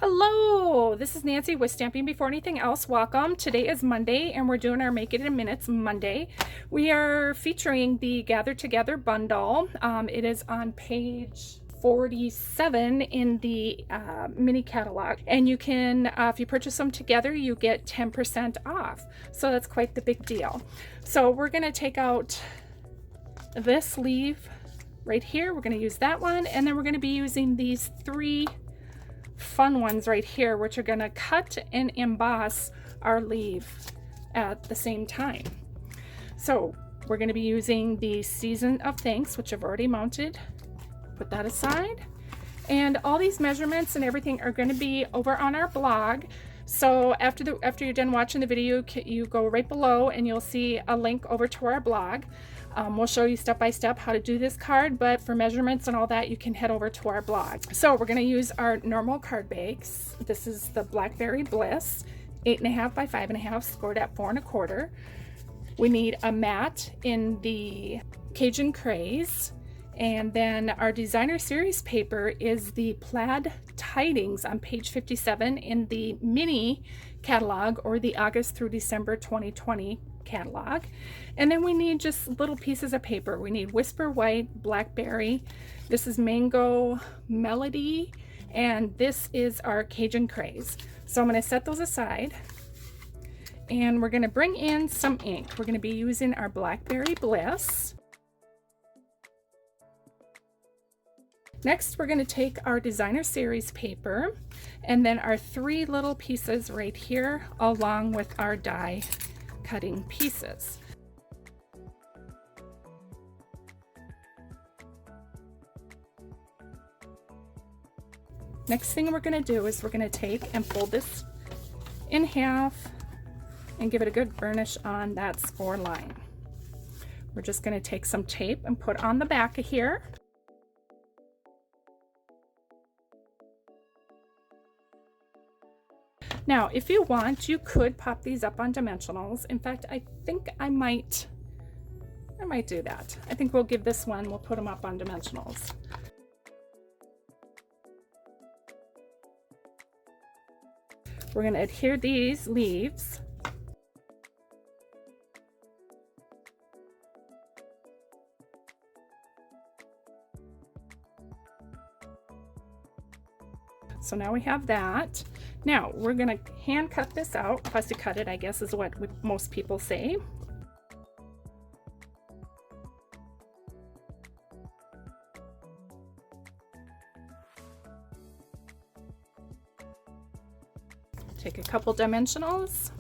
Hello, this is Nancy with Stamping Before Anything Else. Welcome. Today is Monday and we're doing our Make It in Minutes Monday. We are featuring the Gather Together bundle. It is on page 47 in the mini catalog, and you can, if you purchase them together, you get 10% off. So that's quite the big deal. So we're going to take out this sleeve right here. We're going to use that one, and then we're going to be using these three fun ones right here, which are going to cut and emboss our leaf at the same time. So we're going to be using the Season of Thanks, which I've already mounted. Put that aside, and all these measurements and everything are going to be over on our blog. So after you're done watching the video, you go right below and you'll see a link over to our blog. We'll show you step by step how to do this card, but for measurements and all that, you can head over to our blog. So we're going to use our normal card bags. This is the Blackberry Bliss, 8.5 by 5.5, scored at 4 1/4. We need a mat in the Cajun Craze, and then our designer series paper is the Plaid Tidings on page 57 in the mini catalog, or the August through December 2020 catalog. And then we need just little pieces of paper. We need Whisper White, Blackberry, this is Mango Melody, and this is our Cajun Craze. So I'm going to set those aside, and we're going to bring in some ink. We're going to be using our Blackberry Bliss. Next, we're going to take our designer series paper and then our three little pieces right here, along with our die cutting pieces. Next thing we're going to do is we're going to take and fold this in half and give it a good burnish on that score line. We're just going to take some tape and put on the back of here. Now, if you want, you could pop these up on dimensionals. In fact, I think I might do that. I think we'll give this one, we'll put them up on dimensionals. We're going to adhere these leaves. So now we have that. Now we're going to hand cut this out. Fussy cut it, I guess, is what most people say. Take a couple dimensionals.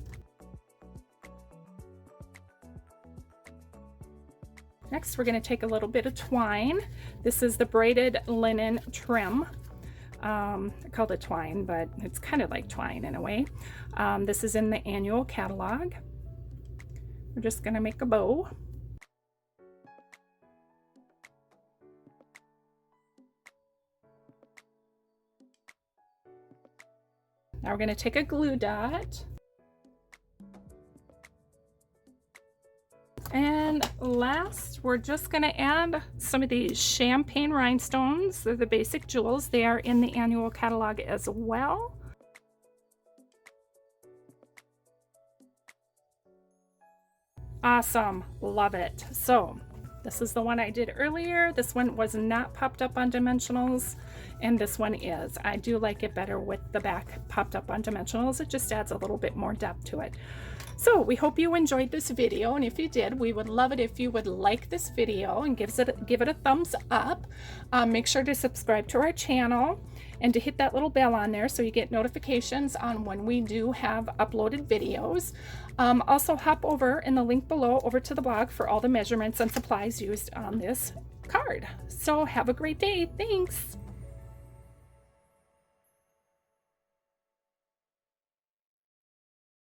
Next, we're going to take a little bit of twine. This is the braided linen trim. I called it twine, but it's kind of like twine in a way. This is in the annual catalog. We're just going to make a bow. Now we're going to take a glue dot. And last, we're just going to add some of these champagne rhinestones. They're the basic jewels. They are in the annual catalog as well. Awesome. Love it. So this is the one I did earlier. This one was not popped up on dimensionals, and this one is. I do like it better with the back popped up on dimensionals. It just adds a little bit more depth to it. So we hope you enjoyed this video, and if you did, we would love it if you would like this video and give it a thumbs up. Make sure to subscribe to our channel and to hit that little bell on there so you get notifications on when we do have uploaded videos. Also hop over in the link below over to the blog for all the measurements and supplies used on this card. So have a great day. Thanks.